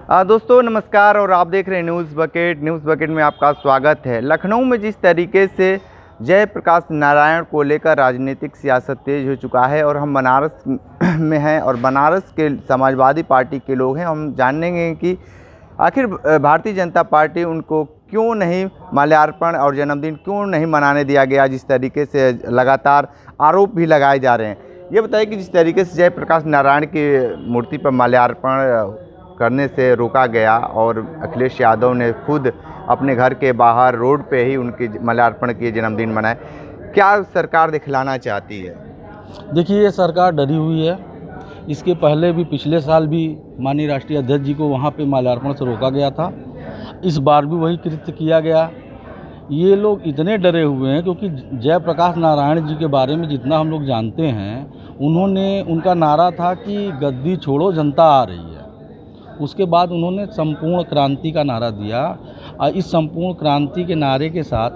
दोस्तों नमस्कार और आप देख रहे हैं न्यूज़ बकेट में आपका स्वागत है। लखनऊ में जिस तरीके से जयप्रकाश नारायण को लेकर राजनीतिक सियासत तेज हो चुका है और हम बनारस में हैं और बनारस के समाजवादी पार्टी के लोग हैं, हम जानेंगे कि आखिर भारतीय जनता पार्टी उनको क्यों नहीं माल्यार्पण और जन्मदिन क्यों नहीं मनाने दिया गया, जिस तरीके से लगातार आरोप भी लगाए जा रहे हैं। ये बताइए कि जिस तरीके से जयप्रकाश नारायण की मूर्ति पर माल्यार्पण करने से रोका गया और अखिलेश यादव ने खुद अपने घर के बाहर रोड पे ही उनकी माल्यार्पण किए, जन्मदिन मनाए, क्या सरकार दिखलाना चाहती है? देखिए, ये सरकार डरी हुई है। इसके पहले भी पिछले साल भी माननीय राष्ट्रीय अध्यक्ष जी को वहाँ पे माल्यार्पण से रोका गया था। इस बार भी वही कृत्य किया गया। ये लोग इतने डरे हुए हैं क्योंकि जयप्रकाश नारायण जी के बारे में जितना हम लोग जानते हैं, उनका नारा था कि गद्दी छोड़ो जनता आ रही है। उसके बाद उन्होंने संपूर्ण क्रांति का नारा दिया और इस संपूर्ण क्रांति के नारे के साथ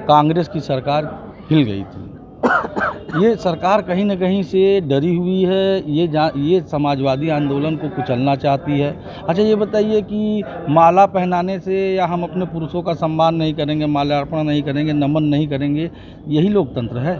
कांग्रेस की सरकार हिल गई थी। ये सरकार कहीं न कहीं से डरी हुई है। ये समाजवादी आंदोलन को कुचलना चाहती है। अच्छा, ये बताइए कि माला पहनाने से या हम अपने पुरुषों का सम्मान नहीं करेंगे, माल्यार्पण नहीं करेंगे, नमन नहीं करेंगे, यही लोकतंत्र है?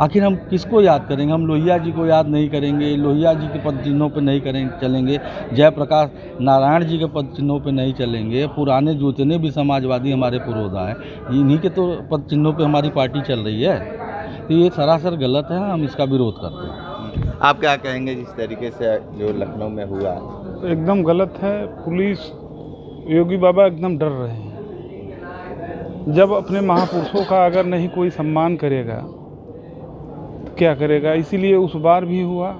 आखिर हम किसको याद करेंगे? हम लोहिया जी को याद नहीं करेंगे, लोहिया जी के पद चिन्हों पर नहीं चलेंगे, जयप्रकाश नारायण जी के पद चिन्हों पर नहीं चलेंगे। पुराने जितने भी समाजवादी हमारे पुरोधा हैं, इन्हीं के तो पद चिन्हों पे हमारी पार्टी चल रही है। तो ये सरासर गलत है, हम इसका विरोध करते हैं। आप क्या कहेंगे जिस तरीके से जो लखनऊ में हुआ? एकदम गलत है। पुलिस, योगी बाबा एकदम डर रहे हैं। जब अपने महापुरुषों का अगर नहीं कोई सम्मान करेगा क्या करेगा? इसीलिए उस बार भी हुआ।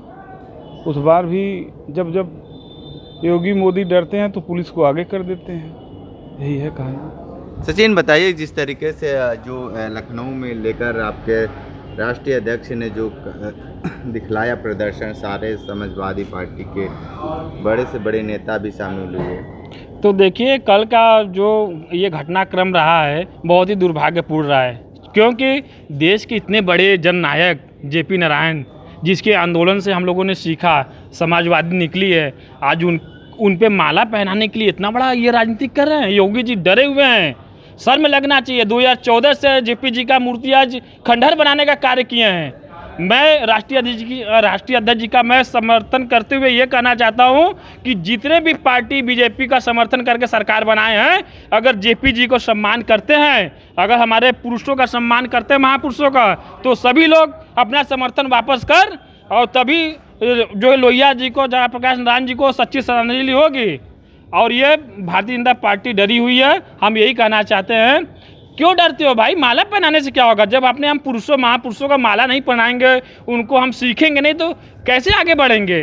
उस बार भी जब योगी मोदी डरते हैं तो पुलिस को आगे कर देते हैं। यही है कहानी। सचिन, बताइए जिस तरीके से जो लखनऊ में लेकर आपके राष्ट्रीय अध्यक्ष ने जो दिखलाया प्रदर्शन, सारे समाजवादी पार्टी के बड़े से बड़े नेता भी शामिल हुए। तो देखिए, कल का जो ये घटनाक्रम रहा है बहुत ही दुर्भाग्यपूर्ण रहा है, क्योंकि देश के इतने बड़े जननायक जेपी नारायण, जिसके आंदोलन से हम लोगों ने सीखा, समाजवादी निकली है, आज उन पे माला पहनाने के लिए इतना बड़ा ये राजनीति कर रहे हैं। योगी जी डरे हुए हैं, सर में लगना चाहिए। 2014 से जेपी जी का मूर्ति आज खंडहर बनाने का कार्य किए हैं। मैं राष्ट्रीय अध्यक्ष जी का मैं समर्थन करते हुए ये कहना चाहता हूँ कि जितने भी पार्टी बीजेपी का समर्थन करके सरकार बनाए हैं, अगर जेपी जी को सम्मान करते हैं, अगर हमारे पुरुषों का सम्मान करते हैं, महापुरुषों का, तो सभी लोग अपना समर्थन वापस कर, और तभी जो लोहिया जी को, जयप्रकाश नारायण जी को सच्ची श्रद्धांजलि होगी। और ये भारतीय जनता पार्टी डरी हुई है। हम यही कहना चाहते हैं, क्यों डरते हो भाई? माला पहनाने से क्या होगा? जब अपने हम महापुरुषों का माला नहीं पहनाएंगे, उनको हम सीखेंगे नहीं, तो कैसे आगे बढ़ेंगे?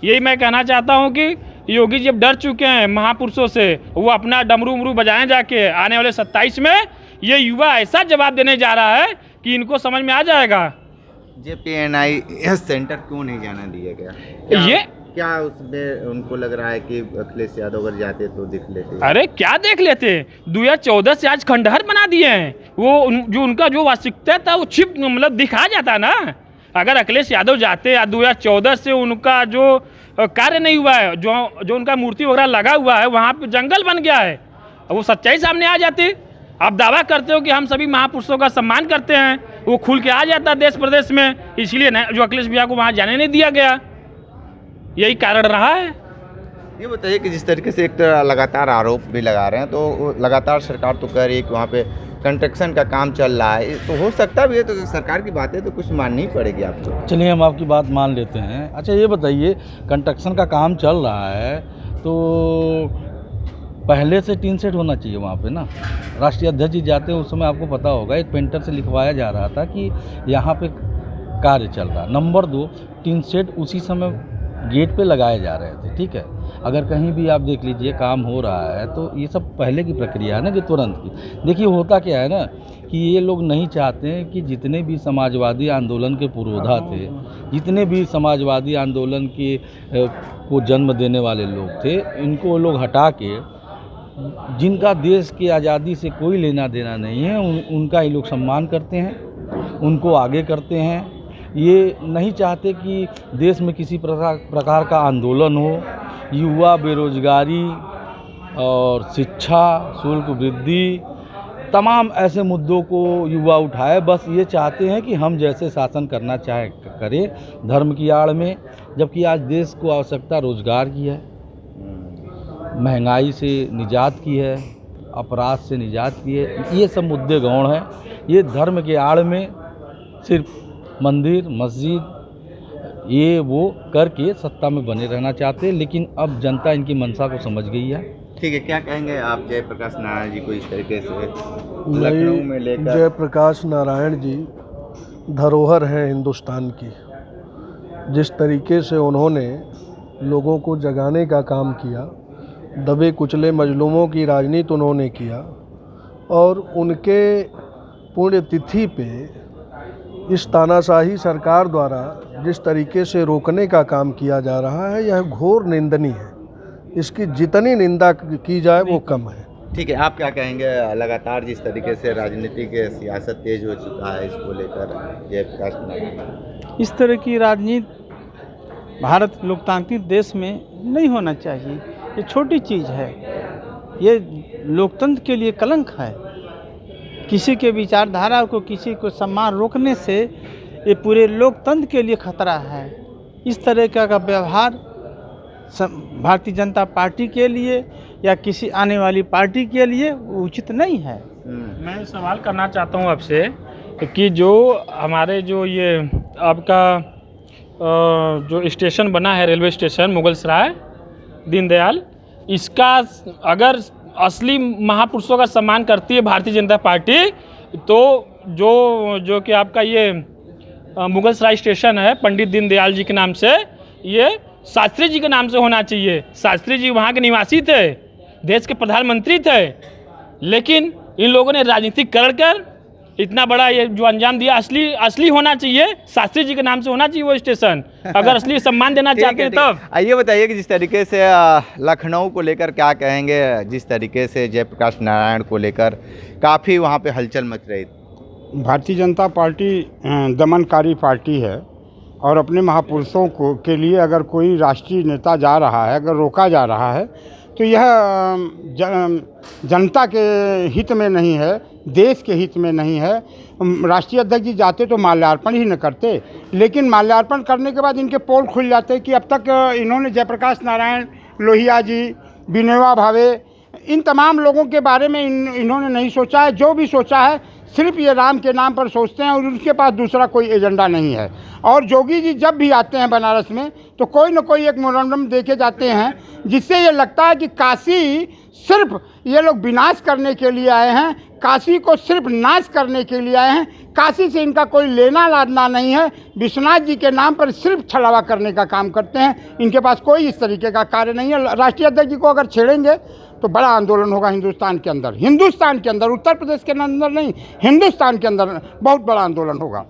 यही मैं कहना चाहता हूँ कि योगी जी अब डर चुके हैं महापुरुषों से। वो अपना डमरू उमरू बजाएं जाके। आने वाले 27 में ये युवा ऐसा जवाब देने जा रहा है कि इनको समझ में आ जाएगा। JPNI सेंटर क्यों नहीं जाना दिया गया? क्या उसमें उनको लग रहा है कि अखिलेश यादव अगर जाते तो देख लेते? अरे क्या देख लेते? 2014 से आज खंडहर बना दिए हैं। वो जो उनका जो वास्तविकता था वो छिप मतलब दिखा जाता ना। अगर अखिलेश यादव जाते, 2014 से उनका जो कार्य नहीं हुआ है, जो उनका मूर्ति वगैरह लगा हुआ है, वहाँ पे जंगल बन गया है, वो सच्चाई सामने आ जाती। आप दावा करते हो कि हम सभी महापुरुषों का सम्मान करते हैं, वो खुल के आ जाता देश प्रदेश में। इसलिए जो अखिलेश भैया को वहाँ जाने नहीं दिया गया, यही कारण रहा है। ये बताइए कि जिस तरीके से एक तो लगातार आरोप भी लगा रहे हैं, तो लगातार सरकार तो कह रही है कि वहाँ पे कंस्ट्रक्शन का काम चल रहा है, तो हो सकता भी है, तो सरकार की बातें तो कुछ माननी पड़ेगी आपको। चलिए, हम आपकी बात मान लेते हैं। अच्छा, ये बताइए, कंस्ट्रक्शन का काम चल रहा है तो पहले से टीन सेट होना चाहिए वहाँ पे ना। राष्ट्रीय अध्यक्ष जी जाते हैं, उस समय आपको पता होगा, एक पेंटर से लिखवाया जा रहा था कि यहाँ पे कार्य चल रहा है। नंबर 2, टीन सेट उसी समय गेट पे लगाए जा रहे थे। ठीक है, अगर कहीं भी आप देख लीजिए काम हो रहा है तो ये सब पहले की प्रक्रिया है ना, कि तुरंत की। देखिए, होता क्या है ना कि ये लोग नहीं चाहते हैं कि जितने भी समाजवादी आंदोलन के पुरोधा थे, जितने भी समाजवादी आंदोलन के को जन्म देने वाले लोग थे, इनको लोग हटा के, जिनका देश की आज़ादी से कोई लेना देना नहीं है, उनका ये लोग सम्मान करते हैं, उनको आगे करते हैं। ये नहीं चाहते कि देश में किसी प्रकार का आंदोलन हो, युवा बेरोजगारी और शिक्षा शुल्क वृद्धि, तमाम ऐसे मुद्दों को युवा उठाए। बस ये चाहते हैं कि हम जैसे शासन करना चाहे करें धर्म की आड़ में, जबकि आज देश को आवश्यकता रोजगार की है, महंगाई से निजात की है, अपराध से निजात की है। ये सब मुद्दे गौण हैं। ये धर्म के आड़ में सिर्फ मंदिर मस्जिद ये वो करके सत्ता में बने रहना चाहते हैं, लेकिन अब जनता इनकी मंशा को समझ गई है। ठीक है, क्या कहेंगे आप जयप्रकाश नारायण जी को इस तरीके से लखनऊ में लेकर? जयप्रकाश नारायण जी धरोहर हैं हिंदुस्तान की। जिस तरीके से उन्होंने लोगों को जगाने का काम किया, दबे कुचले मजलूमों की राजनीति उन्होंने किया, और उनके पुण्यतिथि पे इस तानाशाही सरकार द्वारा जिस तरीके से रोकने का काम किया जा रहा है, यह घोर निंदनीय है। इसकी जितनी निंदा की जाए वो कम है। ठीक है, आप क्या कहेंगे? लगातार जिस तरीके से राजनीतिक सियासत तेज हो चुका है, इसको लेकर जयप्रकाश नारायण? इस तरह की राजनीति भारत लोकतांत्रिक देश में नहीं होना चाहिए। ये छोटी चीज़ है, ये लोकतंत्र के लिए कलंक है। किसी के विचारधारा को, किसी को सम्मान रोकने से ये पूरे लोकतंत्र के लिए खतरा है। इस तरह का व्यवहार भारतीय जनता पार्टी के लिए या किसी आने वाली पार्टी के लिए उचित नहीं है। मैं सवाल करना चाहता हूँ आपसे कि जो हमारे जो ये आपका जो स्टेशन बना है, रेलवे स्टेशन मुगलसराय दीनदयाल, इसका अगर असली महापुरुषों का सम्मान करती है भारतीय जनता पार्टी, तो जो कि आपका ये मुगलसराय स्टेशन है पंडित दीनदयाल जी के नाम से, ये शास्त्री जी के नाम से होना चाहिए। शास्त्री जी वहाँ के निवासी थे, देश के प्रधानमंत्री थे, लेकिन इन लोगों ने राजनीतिक कर इतना बड़ा ये जो अंजाम दिया। असली होना चाहिए, शास्त्री जी के नाम से होना चाहिए वो स्टेशन, अगर असली सम्मान देना चाहते हैं तब। आइए बताइए कि जिस तरीके से लखनऊ को लेकर क्या कहेंगे? जिस तरीके से जयप्रकाश नारायण को लेकर काफ़ी वहाँ पे हलचल मच रही थी। भारतीय जनता पार्टी दमनकारी पार्टी है, और अपने महापुरुषों को के लिए अगर कोई राष्ट्रीय नेता जा रहा है, अगर रोका जा रहा है, तो यह जनता के हित में नहीं है, देश के हित में नहीं है। राष्ट्रीय अध्यक्ष जी जाते तो माल्यार्पण ही न करते, लेकिन माल्यार्पण करने के बाद इनके पोल खुल जाते कि अब तक इन्होंने जयप्रकाश नारायण, लोहिया जी, विनोबा भावे, इन तमाम लोगों के बारे में इन्होंने नहीं सोचा है। जो भी सोचा है सिर्फ ये राम के नाम पर सोचते हैं, और उनके पास दूसरा कोई एजेंडा नहीं है। और जोगी जी जब भी आते हैं बनारस में, तो कोई न कोई एक मेमोरेंडम दे के जाते हैं, जिससे ये लगता है कि काशी सिर्फ ये लोग विनाश करने के लिए आए हैं, काशी को सिर्फ नाश करने के लिए आए हैं। काशी से इनका कोई लेना लादना नहीं है। विश्वनाथ जी के नाम पर सिर्फ छलावा करने का काम करते हैं। इनके पास कोई इस तरीके का कार्य नहीं है। राष्ट्रीय अध्यक्ष जी को अगर छेड़ेंगे तो बड़ा आंदोलन होगा हिंदुस्तान के अंदर, उत्तर प्रदेश के अंदर नहीं, हिंदुस्तान के अंदर बहुत बड़ा आंदोलन होगा।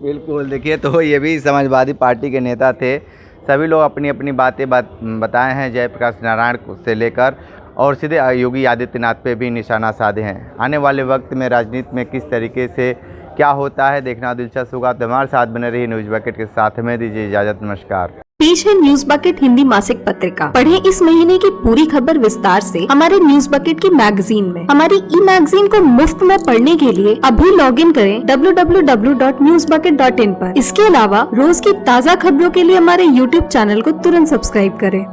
बिल्कुल, देखिए, तो ये भी समाजवादी पार्टी के नेता थे। सभी लोग अपनी अपनी बातें बताए हैं जयप्रकाश नारायण से लेकर, और सीधे योगी आदित्यनाथ पे भी निशाना साधे हैं। आने वाले वक्त में राजनीति में किस तरीके से क्या होता है देखना दिलचस्प होगा। तो हमारे साथ बने रही न्यूज़ बकेट के साथ, में दीजिए इजाज़त। नमस्कार। पेश है न्यूज़ बकेट हिंदी मासिक पत्रिका। पढ़ें इस महीने की पूरी खबर विस्तार से हमारे न्यूज़ बकेट की मैगजीन में। हमारी ई मैगजीन को मुफ्त में पढ़ने के लिए अभी लॉगिन करें www.newsbucket.in पर। इसके अलावा रोज की ताज़ा खबरों के लिए हमारे YouTube चैनल को तुरंत सब्सक्राइब करें।